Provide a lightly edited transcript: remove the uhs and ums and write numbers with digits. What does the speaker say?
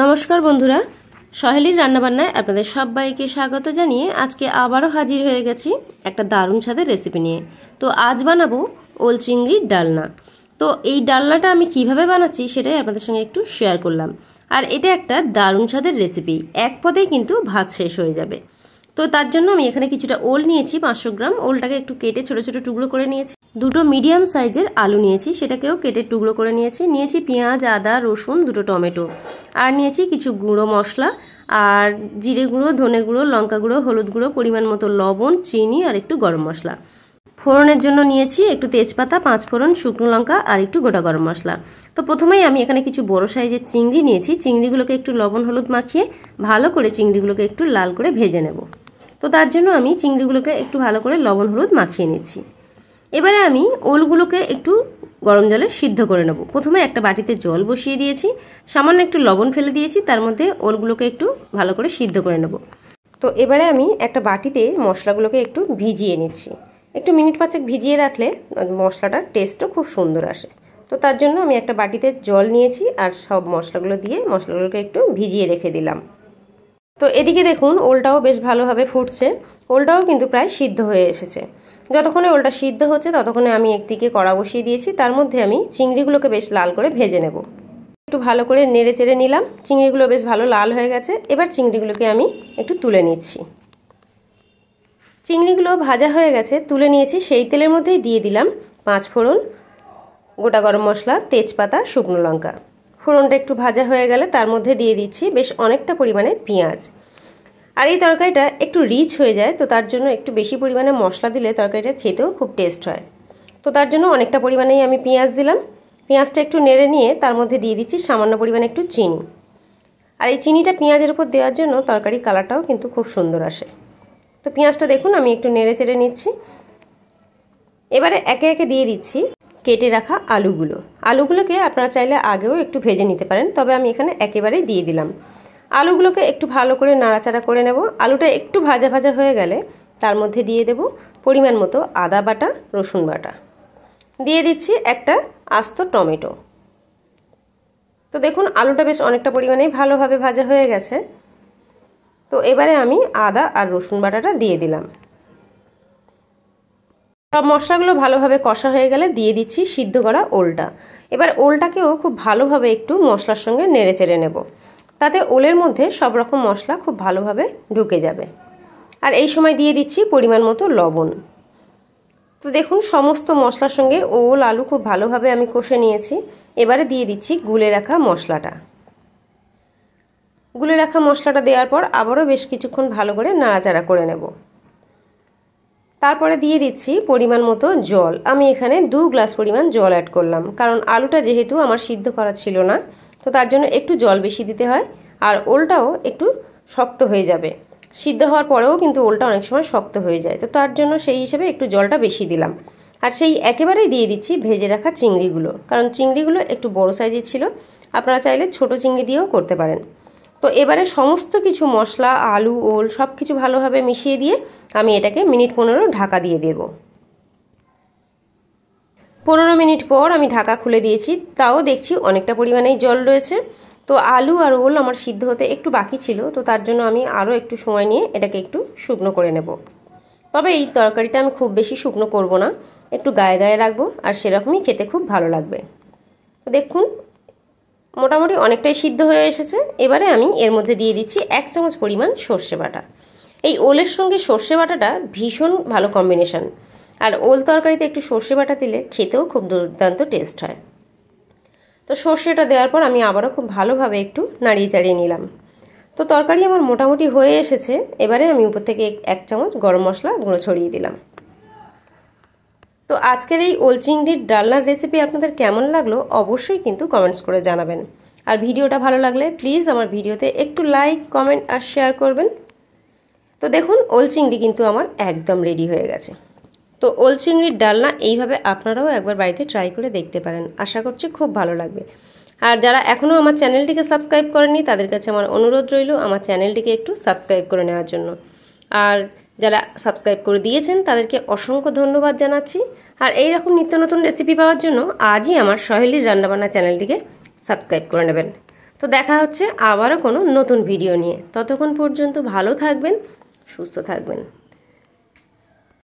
নমস্কার বন্ধুরা, সহেলির রান্নাবান্নায় আপনাদের সবাইকে স্বাগত জানিয়ে আজকে আবারও হাজির হয়ে গেছি একটা দারুণ স্বাদের রেসিপি নিয়ে। তো আজ বানাবো ওল চিংড়ির ডালনা। তো এই ডালনাটা আমি কিভাবে বানাচ্ছি সেটাই আপনাদের সঙ্গে একটু শেয়ার করলাম। আর এটা একটা দারুণ স্বাদের রেসিপি, এক পদেই কিন্তু ভাত শেষ হয়ে যাবে। তো তার জন্য আমি এখানে কিছুটা ওল নিয়েছি 500 গ্রাম। ওলটাকে একটু কেটে ছোট ছোট টুকরো করে নিয়েছি। দুটো মিডিয়াম সাইজের আলু নিয়েছি, সেটাকেও কেটে টুকরো করে নিয়েছি পেঁয়াজ, আদা, রসুন, দুটো টমেটো, আর নিয়েছি কিছু গুঁড়ো মশলা, আর জিরে গুঁড়ো, ধনে গুঁড়ো, লঙ্কা গুঁড়ো, হলুদ গুঁড়ো, পরিমাণ মতো লবণ, চিনি আর একটু গরম মশলা। ফোড়নের জন্য নিয়েছি একটু তেজপাতা, 5 ফোড়ন, শুকনো লঙ্কা আর একটু গোটা গরম মশলা। তো প্রথমেই আমি এখানে কিছু বড় সাইজের চিংড়ি নিয়েছি। চিংড়িগুলোকে একটু লবণ হলুদ মাখিয়ে ভালো করে চিংড়িগুলোকে একটু লাল করে ভেজে নেব। তো তার জন্য আমি চিংড়িগুলোকে একটু ভালো করে লবণ হলুদ মাখিয়ে নিচ্ছি। এবারে আমি ওলগুলোকে একটু গরম জলে সিদ্ধ করে নেব। প্রথমে একটা বাটিতে জল বসিয়ে দিয়েছি, সামান্য একটু লবণ ফেলে দিয়েছি, তার মধ্যে ওলগুলোকে একটু ভালো করে সিদ্ধ করে নেব। তো এবারে আমি একটা বাটিতে মশলাগুলোকে একটু ভিজিয়ে নিচ্ছি। একটু মিনিট 5 ভিজিয়ে রাখলে মশলাটার টেস্টও খুব সুন্দর আসে। তো তার জন্য আমি একটা বাটিতে জল নিয়েছি আর সব মশলাগুলো দিয়ে মশলাগুলোকে একটু ভিজিয়ে রেখে দিলাম। তো এদিকে দেখুন ওলটাও বেশ ভালোভাবে ফুটছে, ওলটাও কিন্তু প্রায় সিদ্ধ হয়ে এসেছে। যতক্ষণে ওলটা সিদ্ধ হচ্ছে ততক্ষণে আমি একদিকে কড়া বসিয়ে দিয়েছি, তার মধ্যে আমি চিংড়িগুলোকে বেশ লাল করে ভেজে নেব। একটু ভালো করে নেড়ে চেড়ে নিলাম, চিংড়িগুলো বেশ ভালো লাল হয়ে গেছে। এবার চিংড়িগুলোকে আমি একটু তুলে নিচ্ছি। চিংড়িগুলো ভাজা হয়ে গেছে, তুলে নিয়েছি। সেই তেলের মধ্যেই দিয়ে দিলাম 5 ফোড়ন, গোটা গরম মশলা, তেজপাতা, শুকনো লঙ্কা। ফোড়নটা একটু ভাজা হয়ে গেলে তার মধ্যে দিয়ে দিচ্ছি বেশ অনেকটা পরিমাণে পেঁয়াজ। আর এই তরকারিটা একটু রিচ হয়ে যায়, তো তার জন্য একটু বেশি পরিমাণে মশলা দিলে তরকারিটা খেতেও খুব টেস্ট হয়। তো তার জন্য অনেকটা পরিমাণেই আমি পেঁয়াজ দিলাম। পেঁয়াজটা একটু নেড়ে নিয়ে তার মধ্যে দিয়ে দিচ্ছি সামান্য পরিমাণে একটু চিনি। আর এই চিনিটা পেঁয়াজের উপর দেওয়ার জন্য তরকারির কালারটাও কিন্তু খুব সুন্দর আসে। তো পেঁয়াজটা দেখুন আমি একটু নেড়ে চেড়ে নিচ্ছি। এবারে একে একে দিয়ে দিচ্ছি কেটে রাখা আলুগুলোকে আপনারা চাইলে আগেও একটু ভেজে নিতে পারেন, তবে আমি এখানে একেবারেই দিয়ে দিলাম। আলুগুলোকে একটু ভালো করে নাড়াচাড়া করে নেব। আলুটা একটু ভাজা ভাজা হয়ে গেলে তার মধ্যে দিয়ে দেব পরিমাণ মতো আদা বাটা, রসুন বাটা, দিয়ে দিচ্ছি একটা আস্ত টমেটো। তো দেখুন আলুটা বেশ অনেকটা পরিমাণেই ভালোভাবে ভাজা হয়ে গেছে। তো এবারে আমি আদা আর রসুন বাটাটা দিয়ে দিলাম। সব মশলাগুলো ভালোভাবে কষা হয়ে গেলে দিয়ে দিচ্ছি সিদ্ধ করা ওলটা। এবার ওলটাকেও খুব ভালোভাবে একটু মশলার সঙ্গে নেড়ে চেড়ে নেব, তাতে ওলের মধ্যে সব রকম মশলা খুব ভালোভাবে ঢুকে যাবে। আর এই সময় দিয়ে দিচ্ছি পরিমাণ মতো লবণ। তো দেখুন সমস্ত মশলার সঙ্গে ওল আলু খুব ভালোভাবে আমি কষে নিয়েছি। এবারে দিয়ে দিচ্ছি গুলে রাখা মশলাটা। গুলে রাখা মশলাটা দেওয়ার পর আবারও বেশ কিছুক্ষণ ভালো করে নাড়াচাড়া করে নেব। তারপরে দিয়ে দিচ্ছি পরিমাণ মতো জল। আমি এখানে 2 গ্লাস পরিমাণ জল অ্যাড করলাম, কারণ আলুটা যেহেতু আমার সিদ্ধ করা ছিল না, তো তার জন্য একটু জল বেশি দিতে হয়। আর ওলটাও একটু শক্ত হয়ে যাবে, সিদ্ধ হওয়ার পরেও কিন্তু ওলটা অনেক সময় শক্ত হয়ে যায়, তো তার জন্য সেই হিসেবে একটু জলটা বেশি দিলাম। আর সেই একেবারেই দিয়ে দিচ্ছি ভেজে রাখা চিংড়িগুলো, কারণ চিংড়িগুলো একটু বড় সাইজের ছিল, আপনারা চাইলে ছোট চিংড়ি দিয়েও করতে পারেন। তো এবারে সমস্ত কিছু মশলা, আলু, ওল সব কিছু ভালোভাবে মিশিয়ে দিয়ে আমি এটাকে মিনিট 15 ঢাকা দিয়ে দেব। 15 মিনিট পর আমি ঢাকা খুলে দিয়েছি, তাও দেখছি অনেকটা পরিমাণেই জল রয়েছে। তো আলু আর ওল আমার সিদ্ধ হতে একটু বাকি ছিল, তো তার জন্য আমি আরও একটু সময় নিয়ে এটাকে একটু শুকনো করে নেব। তবে এই তরকারিটা আমি খুব বেশি শুকনো করব না, একটু গায়ে গায়ে রাখবো, আর সেরকমই খেতে খুব ভালো লাগবে। তো দেখুন মোটামুটি অনেকটাই সিদ্ধ হয়ে এসেছে। এবারে আমি এর মধ্যে দিয়ে দিচ্ছি 1 চামচ পরিমাণ সর্ষে বাটা। এই ওলের সঙ্গে সর্ষে বাটাটা ভীষণ ভালো কম্বিনেশন, আর ওল তরকারিতে একটু সর্ষে বাটা দিলে খেতেও খুব দুর্দান্ত টেস্ট হয়। তো সর্ষেটা দেওয়ার পর আমি আবারও খুব ভালোভাবে একটু নাড়িয়ে চাড়িয়ে নিলাম। তো তরকারি আমার মোটামুটি হয়ে এসেছে। এবারে আমি উপর থেকে 1 চামচ গরম মশলা গুঁড়ো ছড়িয়ে দিলাম। তো আজকের এই ওল চিংড়ির ডালনার রেসিপি আপনাদের কেমন লাগলো অবশ্যই কিন্তু কমেন্টস করে জানাবেন। আর ভিডিওটা ভালো লাগলে প্লিজ আমার ভিডিওতে একটু লাইক, কমেন্ট আর শেয়ার করবেন। তো দেখুন ওল চিংড়ি কিন্তু আমার একদম রেডি হয়ে গেছে। তো ওল চিংড়ির ডালনা এইভাবে আপনারাও একবার বাড়িতে ট্রাই করে দেখতে পারেন, আশা করছি খুব ভালো লাগবে। আর যারা এখনও আমার চ্যানেলটিকে সাবস্ক্রাইব করেননি তাদের কাছে আমার অনুরোধ রইল আমার চ্যানেলটিকে একটু সাবস্ক্রাইব করে নেওয়ার জন্য। আর যারা সাবস্ক্রাইব করে দিয়েছেন তাদেরকে অসংখ্য ধন্যবাদ জানাচ্ছি। আর এই রকম নিত্য নতুন রেসিপি পাওয়ার জন্য আজই আমার সহেলির রান্নাবান্না চ্যানেলটিকে সাবস্ক্রাইব করে নেবেন। তো তো দেখা হচ্ছে আবারও কোনো নতুন ভিডিও নিয়ে। ততক্ষণ পর্যন্ত ভালো থাকবেন, সুস্থ থাকবেন।